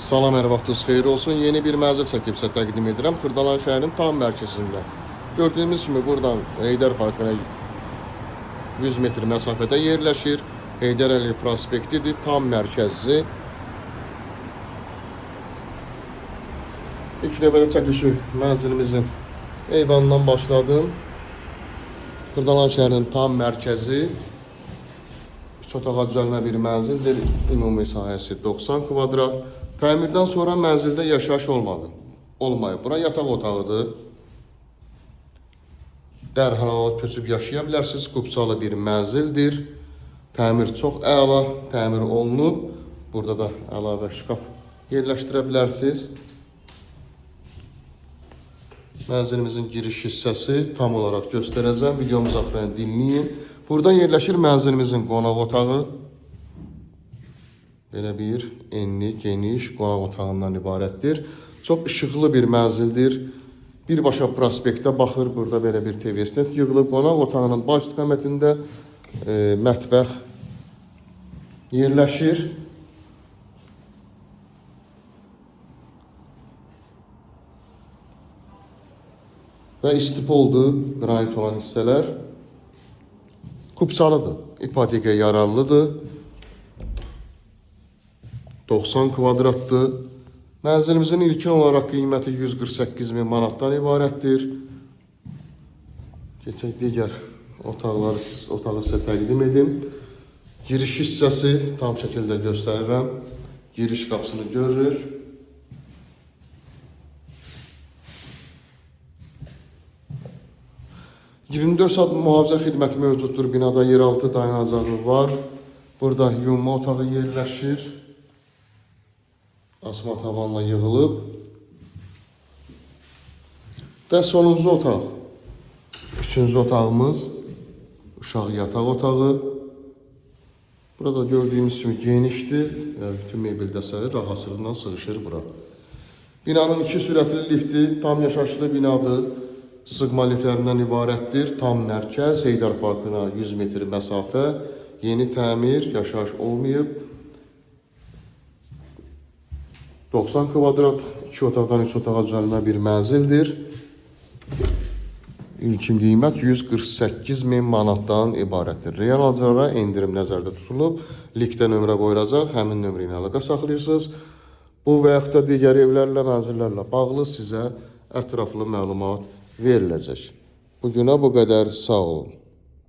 Salam, hər vaxtınız xeyir olsun. Yeni bir mənzil çəkib sizə təqdim edirəm. Xırdalan şəhərinin tam mərkəzində. Gördüyünüz kimi buradan Heydər Parkına 100 metr məsafədə yerləşir. Heydər Əliyev prospektidir, tam mərkəzi. İlk növbədə çəkilişi mənzilimizin eyvanından başladım. Xırdalan şəhərinin tam mərkəzi. 3 otağa düzəlmə bir mənzildir. Ümumi sahəsi 90 kvadrat. Təmirdən sonra mənzildə yaşayış olmayıb. Bura yataq otağıdır. Dərhal köçüb yaşaya bilərsiniz. Qupsalı bir mənzildir. Təmir çox əla, təmir olunub. Burada da əlavə şkaf yerləşdirə bilərsiniz. Mənzilimizin giriş hissəsi tam olaraq göstərəcəm. Videomuz axırını dinləyin. Burada yerləşir mənzilimizin qonaq otağı. Belə bir enli, geniş qonaq otağından ibarətdir. Çox işıqlı bir mənzildir. Birbaşa prospektə baxır. Burada belə bir TV stand yığılıb. Qonaq otağının baş istiqamətində mətbəx yerləşir. Və istipoldur qranit olan hissələr. Kupsalıdır, ipoteka yararlıdır. 90 kvadratdır. Mənzilimizin ilkin olaraq qiyməti 148.000 manatdan ibarətdir. Keçək digər otağı sizə təqdim edim. Giriş hissəsi tam şəkildə göstərirəm. Giriş qapısını görürük. ...24 saat mühafizə xidməti mövcuddur. Binada yeraltı dayanacağı var. Burada yumma otağı yerləşir. Asma tavanla yığılıb. Və sonuncu otaq. Üçüncü otağımız uşaq yataq otağı. Burada gördüyümüz kimi genişdir. Bütün mebel dəstələri rahatsızlığından sığışır bura. Binanın 2 sürətli lifti tam yaşayışlı binadır. Sığma liftlərindən ibarətdir. Tam mərkəz, Heydər Parkına 100 metr məsafə. Yeni təmir, yaşayış olmayıb. 90 kvadrat, 2 otaqdan 3 otağa düzəlmə bir mənzildir. İlkin qiymət 148.000 manatdan ibarətdir. Real alıcılara endirim nəzərdə tutulub. Linkdə nömrə qoyulacaq, həmin nömrə ilə əlaqə saxlayırsınız. Bu və yaxud da digər evlərlə, mənzillərlə bağlı sizə ətraflı məlumat veriləcək. Bugünə bu qədər, sağ olun.